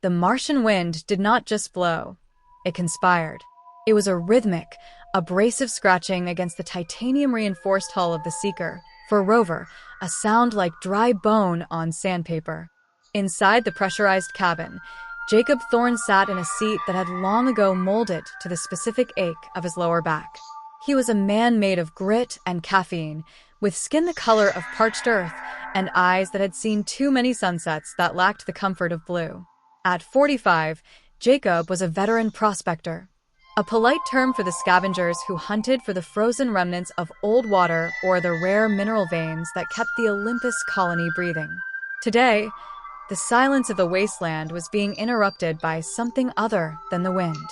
the Martian wind did not just blow, it conspired. It was a rhythmic, abrasive scratching against the titanium-reinforced hull of the Seeker. For a rover, a sound like dry bone on sandpaper. Inside the pressurized cabin, Jacob Thorne sat in a seat that had long ago molded to the specific ache of his lower back. He was a man made of grit and caffeine, with skin the color of parched earth and eyes that had seen too many sunsets that lacked the comfort of blue. At 45, Jacob was a veteran prospector, a polite term for the scavengers who hunted for the frozen remnants of old water or the rare mineral veins that kept the Olympus colony breathing. Today, the silence of the wasteland was being interrupted by something other than the wind.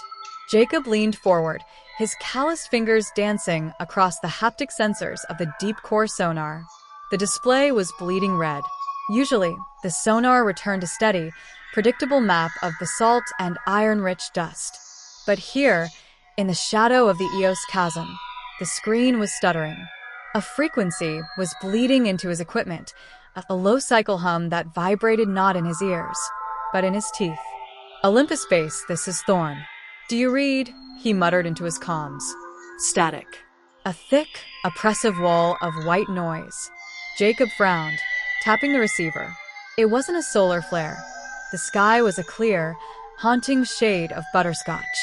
Jacob leaned forward, his calloused fingers dancing across the haptic sensors of the deep-core sonar. The display was bleeding red. Usually, the sonar returned a steady, predictable map of basalt and iron-rich dust. But here, in the shadow of the Eos chasm, the screen was stuttering. A frequency was bleeding into his equipment, a low cycle hum that vibrated not in his ears, but in his teeth. "Olympus base, this is Thorne. Do you read?" he muttered into his comms. Static. A thick, oppressive wall of white noise. Jacob frowned, tapping the receiver. It wasn't a solar flare. The sky was a clear, haunting shade of butterscotch.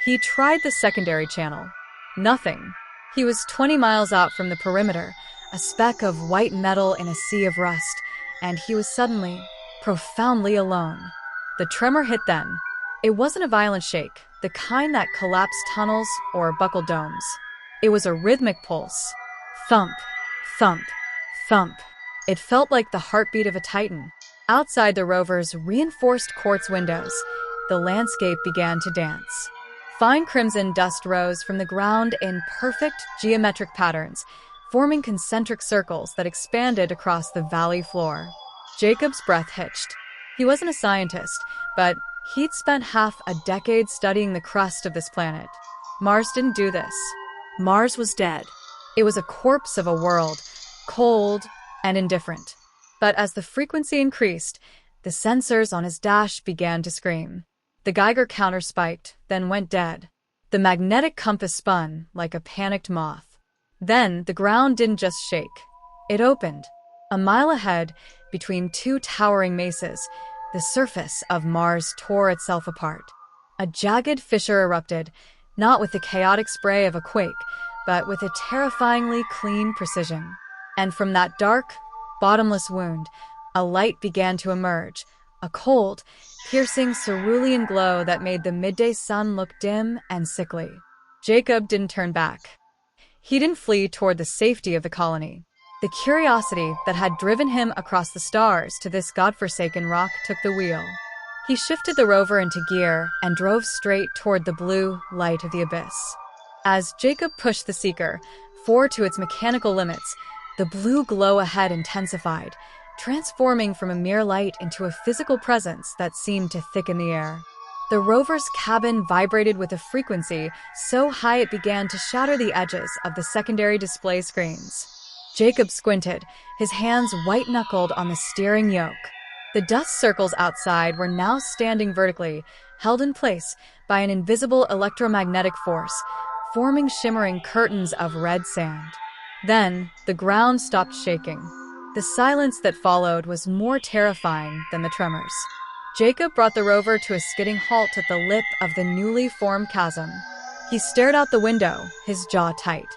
He tried the secondary channel. Nothing. He was 20 miles out from the perimeter, a speck of white metal in a sea of rust, and he was suddenly, profoundly alone. The tremor hit then. It wasn't a violent shake, the kind that collapsed tunnels or buckled domes. It was a rhythmic pulse. Thump, thump, thump. It felt like the heartbeat of a titan. Outside the rover's reinforced quartz windows, the landscape began to dance. Fine crimson dust rose from the ground in perfect geometric patterns, forming concentric circles that expanded across the valley floor. Jacob's breath hitched. He wasn't a scientist, but he'd spent half a decade studying the crust of this planet. Mars didn't do this. Mars was dead. It was a corpse of a world, cold and indifferent. But as the frequency increased, the sensors on his dash began to scream. The Geiger counter spiked, then went dead. The magnetic compass spun like a panicked moth. Then the ground didn't just shake. It opened. A mile ahead, between two towering mesas, the surface of Mars tore itself apart. A jagged fissure erupted, not with the chaotic spray of a quake, but with a terrifyingly clean precision. And from that dark, bottomless wound, a light began to emerge, a cold, piercing cerulean glow that made the midday sun look dim and sickly. Jacob didn't turn back. He didn't flee toward the safety of the colony. The curiosity that had driven him across the stars to this godforsaken rock took the wheel. He shifted the rover into gear and drove straight toward the blue light of the abyss. As Jacob pushed the Seeker forward to its mechanical limits, the blue glow ahead intensified, transforming from a mere light into a physical presence that seemed to thicken the air. The rover's cabin vibrated with a frequency so high it began to shatter the edges of the secondary display screens. Jacob squinted, his hands white-knuckled on the steering yoke. The dust circles outside were now standing vertically, held in place by an invisible electromagnetic force, forming shimmering curtains of red sand. Then, the ground stopped shaking. The silence that followed was more terrifying than the tremors. Jacob brought the rover to a skidding halt at the lip of the newly formed chasm. He stared out the window, his jaw tight.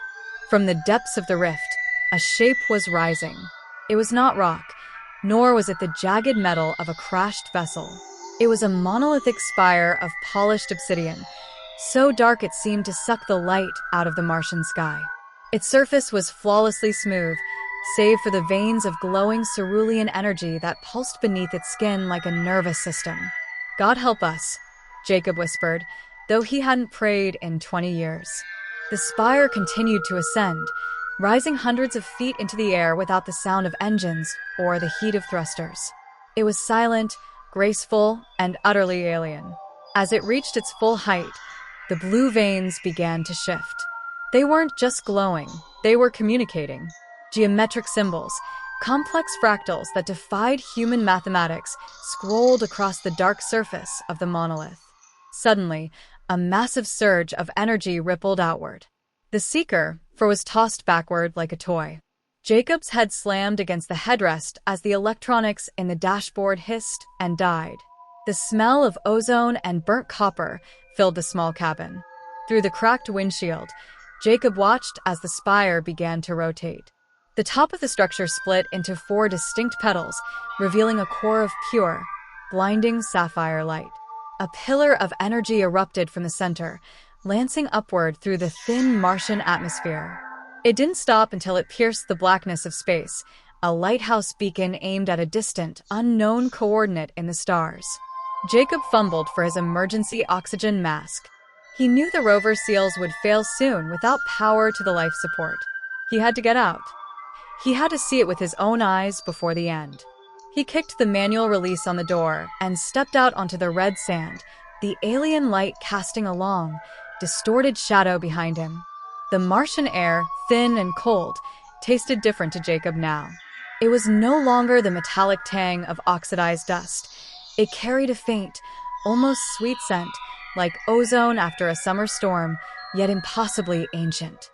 From the depths of the rift, a shape was rising. It was not rock, nor was it the jagged metal of a crashed vessel. It was a monolithic spire of polished obsidian, so dark it seemed to suck the light out of the Martian sky. Its surface was flawlessly smooth, save for the veins of glowing cerulean energy that pulsed beneath its skin like a nervous system. "God help us," Jacob whispered, though he hadn't prayed in 20 years. The spire continued to ascend, rising hundreds of feet into the air without the sound of engines or the heat of thrusters. It was silent, graceful, and utterly alien. As it reached its full height, the blue veins began to shift. They weren't just glowing, they were communicating. Geometric symbols, Complex fractals that defied human mathematics scrolled across the dark surface of the monolith. Suddenly, a massive surge of energy rippled outward. The Seeker was tossed backward like a toy. Jacob's head slammed against the headrest as the electronics in the dashboard hissed and died. The smell of ozone and burnt copper filled the small cabin. Through the cracked windshield, Jacob watched as the spire began to rotate. The top of the structure split into 4 distinct petals, revealing a core of pure, blinding sapphire light. A pillar of energy erupted from the center, lancing upward through the thin Martian atmosphere. It didn't stop until it pierced the blackness of space, a lighthouse beacon aimed at a distant, unknown coordinate in the stars. Jacob fumbled for his emergency oxygen mask. He knew the rover seals would fail soon without power to the life support. He had to get out. He had to see it with his own eyes before the end. He kicked the manual release on the door and stepped out onto the red sand, the alien light casting a long, distorted shadow behind him. The Martian air, thin and cold, tasted different to Jacob now. It was no longer the metallic tang of oxidized dust. It carried a faint, almost sweet scent, like ozone after a summer storm, yet impossibly ancient.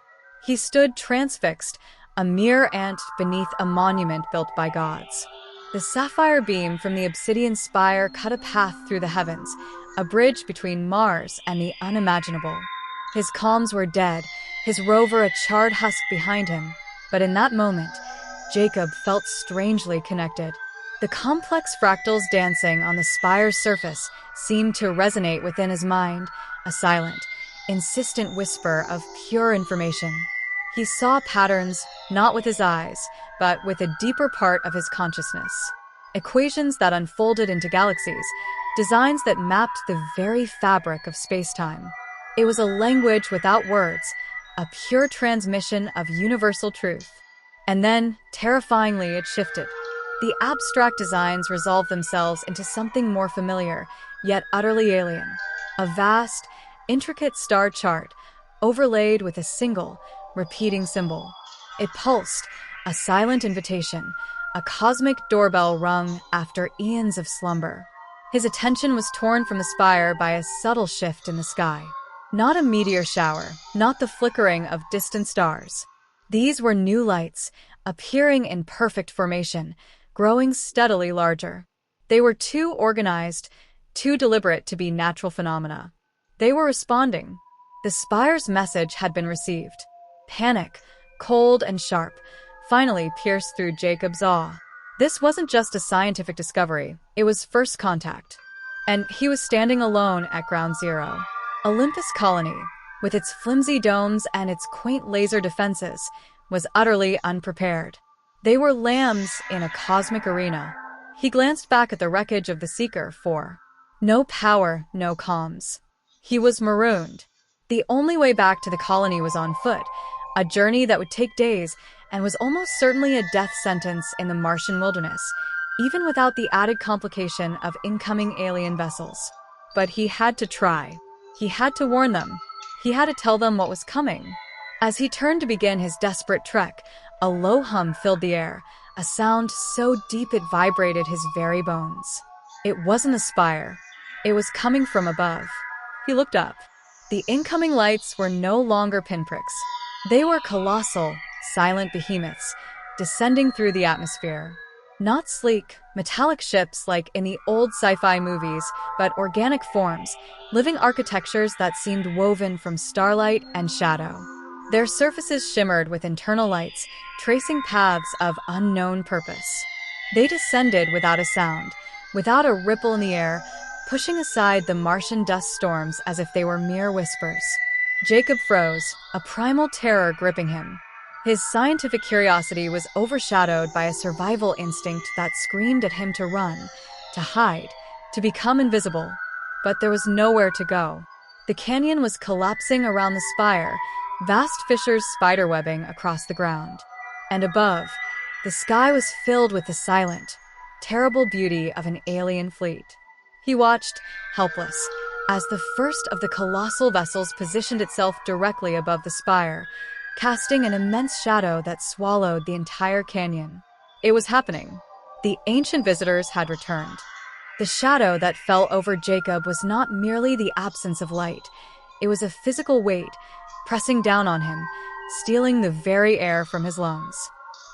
He stood transfixed, a mere ant beneath a monument built by gods. The sapphire beam from the obsidian spire cut a path through the heavens, a bridge between Mars and the unimaginable. His comms were dead, his rover a charred husk behind him, but in that moment, Jacob felt strangely connected. The complex fractals dancing on the spire's surface seemed to resonate within his mind, a silent, insistent whisper of pure information. He saw patterns, not with his eyes, but with a deeper part of his consciousness. Equations that unfolded into galaxies, designs that mapped the very fabric of space-time. It was a language without words, a pure transmission of universal truth. And then, terrifyingly, it shifted. The abstract designs resolved themselves into something more familiar, yet utterly alien. A vast, intricate star chart, overlaid with a single, repeating symbol. It pulsed, a silent invitation, a cosmic doorbell rung after eons of slumber. His attention was torn from the spire by a subtle shift in the sky. Not a meteor shower, not the flickering of distant stars. These were new lights, appearing in perfect formation, growing steadily larger. They were too organized, too deliberate to be natural phenomena. They were responding. The spire's message had been received. Panic, cold and sharp, finally pierced through Jacob's awe. This wasn't just a scientific discovery, it was first contact. And he was standing alone at Ground Zero. Olympus Colony, with its flimsy domes and its quaint laser defenses, was utterly unprepared. They were lambs in a cosmic arena. He glanced back at the wreckage of the Seeker for no power, no comms. He was marooned. The only way back to the colony was on foot, a journey that would take days and was almost certainly a death sentence in the Martian wilderness, even without the added complication of incoming alien vessels. But he had to try. He had to warn them. He had to tell them what was coming. As he turned to begin his desperate trek, a low hum filled the air, a sound so deep it vibrated his very bones. It wasn't the spire. It was coming from above. He looked up. The incoming lights were no longer pinpricks. They were colossal, silent behemoths, descending through the atmosphere. Not sleek, metallic ships like in the old sci-fi movies, but organic forms, living architectures that seemed woven from starlight and shadow. Their surfaces shimmered with internal lights, tracing paths of unknown purpose. They descended without a sound, without a ripple in the air, pushing aside the Martian dust storms as if they were mere whispers. Jacob froze, a primal terror gripping him. His scientific curiosity was overshadowed by a survival instinct that screamed at him to run, to hide, to become invisible. But there was nowhere to go. The canyon was collapsing around the spire, vast fissures spiderwebbing across the ground. And above, the sky was filled with the silent, terrible beauty of an alien fleet. He watched, helpless, as the first of the colossal vessels positioned itself directly above the spire, casting an immense shadow that swallowed the entire canyon. It was happening. The ancient visitors had returned. The shadow that fell over Jacob was not merely the absence of light. It was a physical weight, pressing down on him, stealing the very air from his lungs.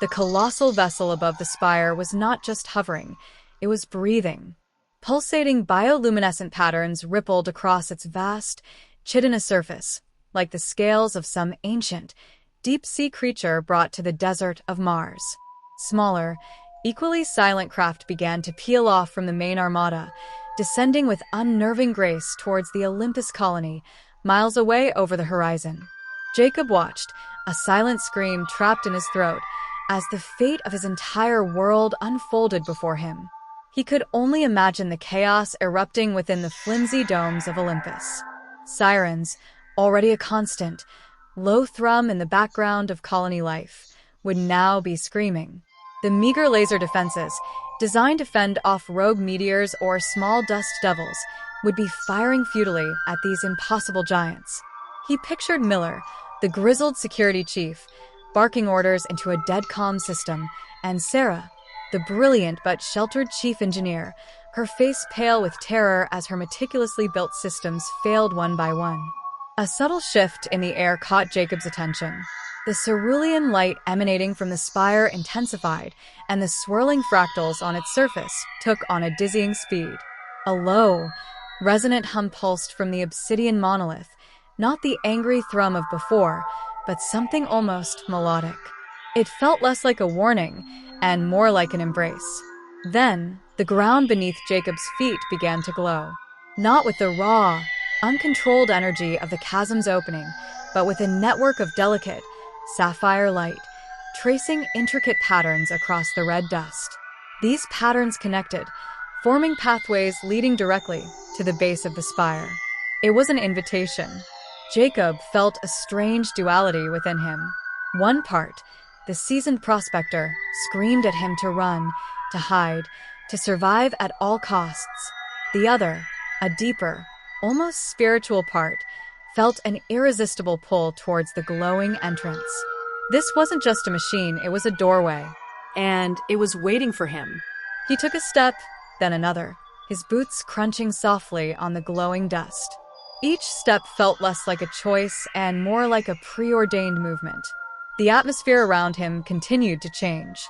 The colossal vessel above the spire was not just hovering, it was breathing. Pulsating bioluminescent patterns rippled across its vast, chitinous surface, like the scales of some ancient, deep-sea creature brought to the desert of Mars. Smaller, equally silent craft began to peel off from the main armada, descending with unnerving grace towards the Olympus colony, miles away over the horizon. Jacob watched, a silent scream trapped in his throat, as the fate of his entire world unfolded before him. He could only imagine the chaos erupting within the flimsy domes of Olympus. Sirens, already a constant, low thrum in the background of colony life, would now be screaming. The meager laser defenses, designed to fend off rogue meteors or small dust devils, would be firing futilely at these impossible giants. He pictured Miller, the grizzled security chief, barking orders into a dead comm system, and Sarah, the brilliant but sheltered chief engineer, her face pale with terror as her meticulously built systems failed one by one. A subtle shift in the air caught Jacob's attention. The cerulean light emanating from the spire intensified, and the swirling fractals on its surface took on a dizzying speed. A low, resonant hum pulsed from the obsidian monolith, not the angry thrum of before, but something almost melodic. It felt less like a warning, and more like an embrace. Then, the ground beneath Jacob's feet began to glow. Not with the raw, uncontrolled energy of the chasm's opening, but with a network of delicate, sapphire light, tracing intricate patterns across the red dust. These patterns connected, forming pathways leading directly to the base of the spire. It was an invitation. Jacob felt a strange duality within him. One part, the seasoned prospector, screamed at him to run, to hide, to survive at all costs. The other, a deeper, almost spiritual part, felt an irresistible pull towards the glowing entrance. This wasn't just a machine, it was a doorway. And it was waiting for him. He took a step, then another, his boots crunching softly on the glowing dust. Each step felt less like a choice and more like a preordained movement. The atmosphere around him continued to change.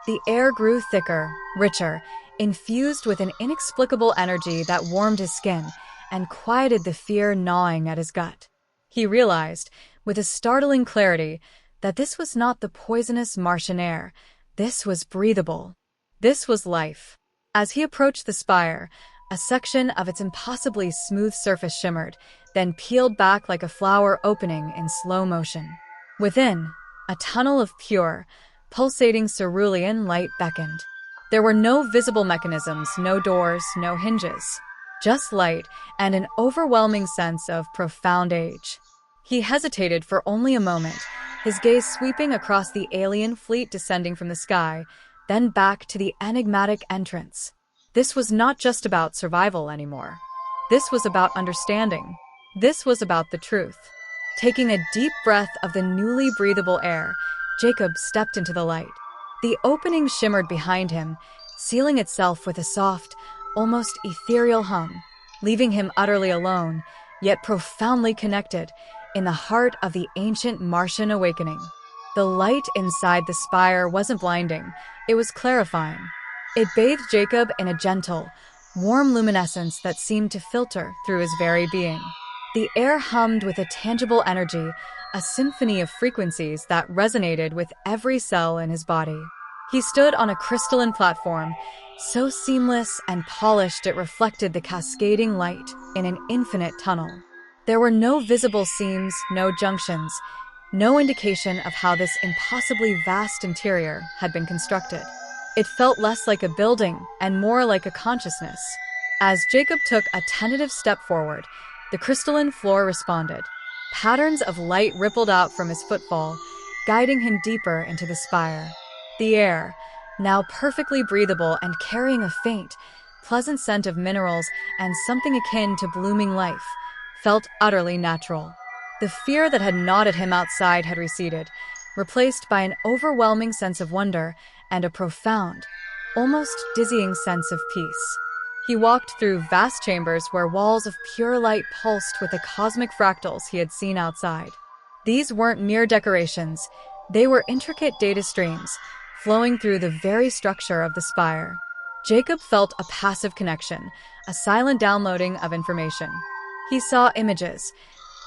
The air grew thicker, richer, infused with an inexplicable energy that warmed his skin and quieted the fear gnawing at his gut. He realized, with a startling clarity, that this was not the poisonous Martian air. This was breathable. This was life. As he approached the spire, a section of its impossibly smooth surface shimmered, then peeled back like a flower opening in slow motion. Within, a tunnel of pure, pulsating cerulean light beckoned. There were no visible mechanisms, no doors, no hinges. Just light and an overwhelming sense of profound age. He hesitated for only a moment, his gaze sweeping across the alien fleet descending from the sky, then back to the enigmatic entrance. This was not just about survival anymore. This was about understanding. This was about the truth. Taking a deep breath of the newly breathable air, Jacob stepped into the light. The opening shimmered behind him, sealing itself with a soft, almost ethereal hum, leaving him utterly alone, yet profoundly connected, in the heart of the ancient Martian awakening. The light inside the spire wasn't blinding, it was clarifying. It bathed Jacob in a gentle, warm luminescence that seemed to filter through his very being. The air hummed with a tangible energy, a symphony of frequencies that resonated with every cell in his body. He stood on a crystalline platform, so seamless and polished it reflected the cascading light in an infinite tunnel. There were no visible seams, no junctions, no indication of how this impossibly vast interior had been constructed. It felt less like a building and more like a consciousness. As Jacob took a tentative step forward, the crystalline floor responded. Patterns of light rippled out from his footfall, guiding him deeper into the spire. The air, now perfectly breathable and carrying a faint, pleasant scent of minerals and something akin to blooming life, felt utterly natural. The fear that had gnawed at him outside had receded, replaced by an overwhelming sense of wonder and a profound, almost dizzying sense of peace. He walked through vast chambers where walls of pure light pulsed with the cosmic fractals he had seen outside. These weren't mere decorations, they were intricate data streams, flowing through the very structure of the spire. Jacob felt a passive connection, a silent downloading of information. He saw images,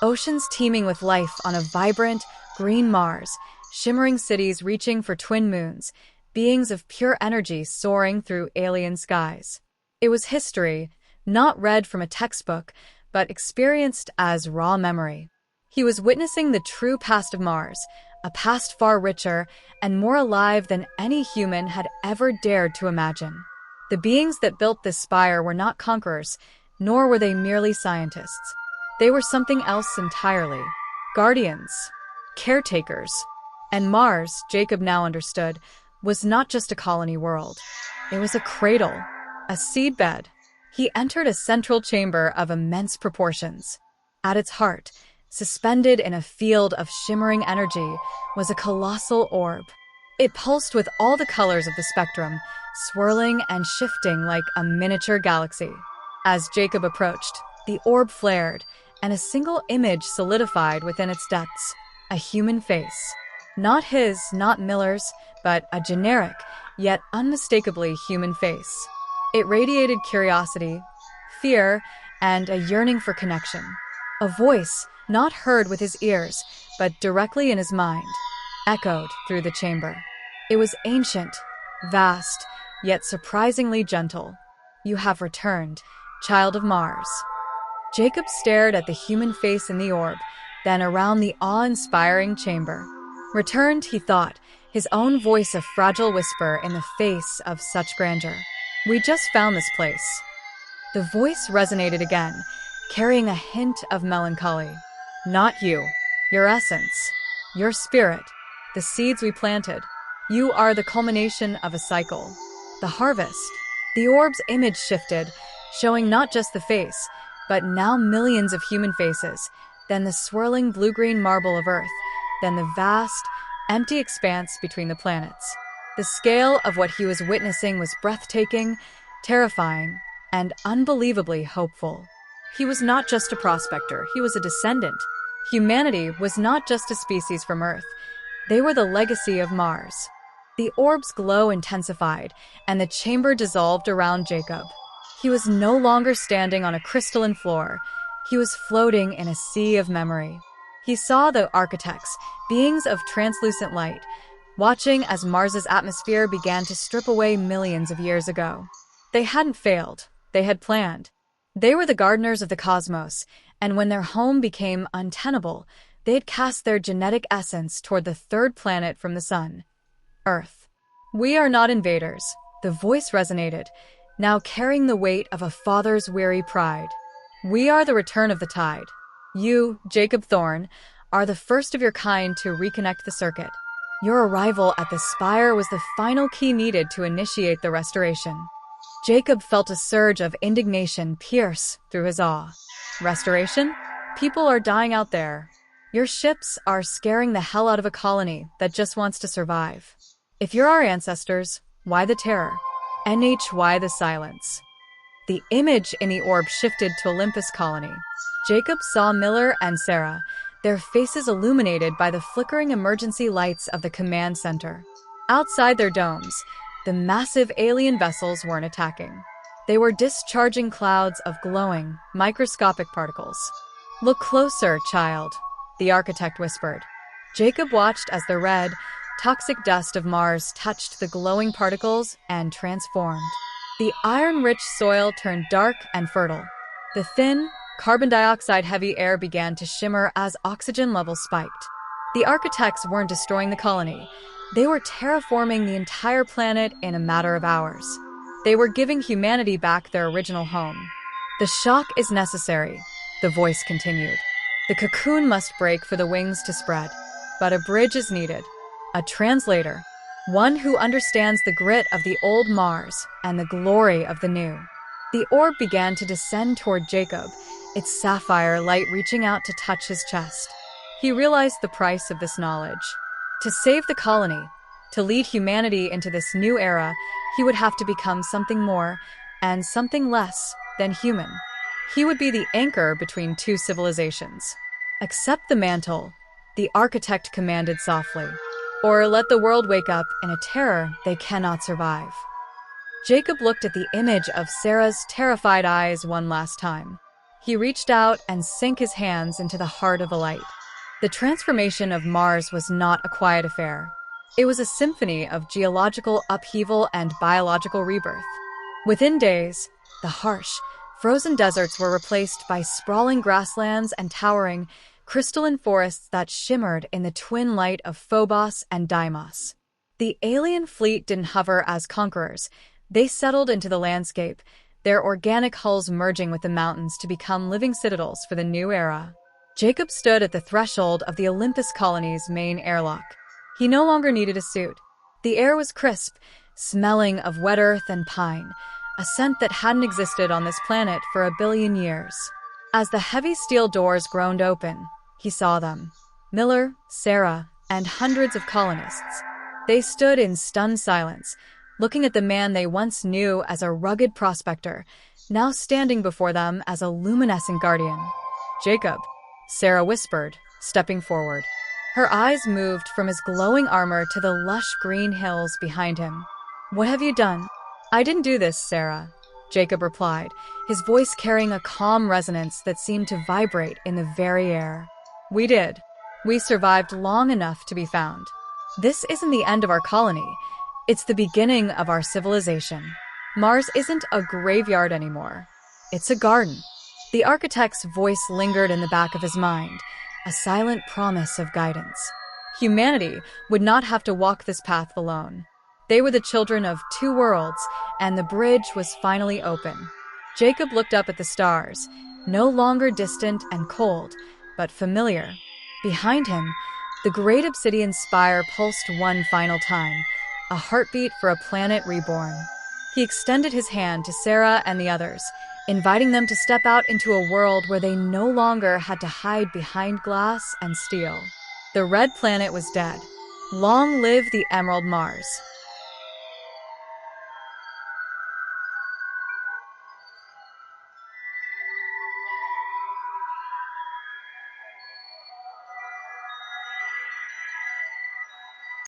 oceans teeming with life on a vibrant, green Mars, shimmering cities reaching for twin moons, beings of pure energy soaring through alien skies. It was history, not read from a textbook, but experienced as raw memory. He was witnessing the true past of Mars, a past far richer and more alive than any human had ever dared to imagine. The beings that built this spire were not conquerors, nor were they merely scientists. They were something else entirely. Guardians, caretakers. And Mars, Jacob now understood, was not just a colony world. It was a cradle, a seedbed. He entered a central chamber of immense proportions. At its heart, suspended in a field of shimmering energy, was a colossal orb. It pulsed with all the colors of the spectrum, swirling and shifting like a miniature galaxy. As Jacob approached, the orb flared, and a single image solidified within its depths, a human face. Not his, not Miller's, but a generic, yet unmistakably human face. It radiated curiosity, fear, and a yearning for connection. A voice, not heard with his ears, but directly in his mind, echoed through the chamber. It was ancient, vast, yet surprisingly gentle. "You have returned, child of Mars." Jacob stared at the human face in the orb, then around the awe-inspiring chamber. Returned, he thought, his own voice a fragile whisper in the face of such grandeur. "We just found this place." The voice resonated again, carrying a hint of melancholy. "Not you, your essence, your spirit, the seeds we planted. You are the culmination of a cycle, the harvest." The orb's image shifted, showing not just the face, but now millions of human faces, then the swirling blue-green marble of Earth, then the vast, empty expanse between the planets. The scale of what he was witnessing was breathtaking, terrifying, and unbelievably hopeful. He was not just a prospector, he was a descendant. Humanity was not just a species from Earth, they were the legacy of Mars. The orb's glow intensified, and the chamber dissolved around Jacob. He was no longer standing on a crystalline floor, he was floating in a sea of memory. He saw the architects, beings of translucent light, watching as Mars's atmosphere began to strip away millions of years ago. They hadn't failed, they had planned. They were the gardeners of the cosmos, and when their home became untenable, they had cast their genetic essence toward the third planet from the sun, Earth. "We are not invaders," the voice resonated, now carrying the weight of a father's weary pride. "We are the return of the tide. You, Jacob Thorne, are the first of your kind to reconnect the circuit. Your arrival at the spire was the final key needed to initiate the restoration." Jacob felt a surge of indignation pierce through his awe. "Restoration? People are dying out there. Your ships are scaring the hell out of a colony that just wants to survive. If you're our ancestors, why the terror? Why the silence?" The image in the orb shifted to Olympus colony. Jacob saw Miller and Sarah, their faces illuminated by the flickering emergency lights of the command center. Outside their domes, the massive alien vessels weren't attacking. They were discharging clouds of glowing, microscopic particles. "Look closer, child," the architect whispered. Jacob watched as the red, toxic dust of Mars touched the glowing particles and transformed. The iron-rich soil turned dark and fertile. The thin, carbon dioxide-heavy air began to shimmer as oxygen levels spiked. The architects weren't destroying the colony. They were terraforming the entire planet in a matter of hours. They were giving humanity back their original home. "The shock is necessary," the voice continued. "The cocoon must break for the wings to spread. But a bridge is needed. A translator. One who understands the grit of the old Mars and the glory of the new." The orb began to descend toward Jacob, its sapphire light reaching out to touch his chest. He realized the price of this knowledge. To save the colony, to lead humanity into this new era, he would have to become something more and something less than human. He would be the anchor between two civilizations. Accept the mantle, the architect commanded softly, or let the world wake up in a terror they cannot survive. Jacob looked at the image of Sarah's terrified eyes one last time. He reached out and sank his hands into the heart of the light. The transformation of Mars was not a quiet affair. It was a symphony of geological upheaval and biological rebirth. Within days, the harsh, frozen deserts were replaced by sprawling grasslands and towering, crystalline forests that shimmered in the twin light of Phobos and Deimos. The alien fleet didn't hover as conquerors. They settled into the landscape, their organic hulls merging with the mountains to become living citadels for the new era. Jacob stood at the threshold of the Olympus colony's main airlock. He no longer needed a suit. The air was crisp, smelling of wet earth and pine, a scent that hadn't existed on this planet for a billion years. As the heavy steel doors groaned open, he saw them. Miller, Sarah, and hundreds of colonists. They stood in stunned silence, looking at the man they once knew as a rugged prospector, now standing before them as a luminescent guardian. "Jacob," Sarah whispered, stepping forward. Her eyes moved from his glowing armor to the lush green hills behind him. "What have you done?" "I didn't do this, Sarah," Jacob replied, his voice carrying a calm resonance that seemed to vibrate in the very air. "We did. We survived long enough to be found. This isn't the end of our colony. It's the beginning of our civilization. Mars isn't a graveyard anymore. It's a garden." The architect's voice lingered in the back of his mind, a silent promise of guidance. Humanity would not have to walk this path alone. They were the children of two worlds, and the bridge was finally open. Jacob looked up at the stars, no longer distant and cold, but familiar. Behind him, the great obsidian spire pulsed one final time, a heartbeat for a planet reborn. He extended his hand to Sarah and the others, inviting them to step out into a world where they no longer had to hide behind glass and steel. The red planet was dead. Long live the Emerald Mars.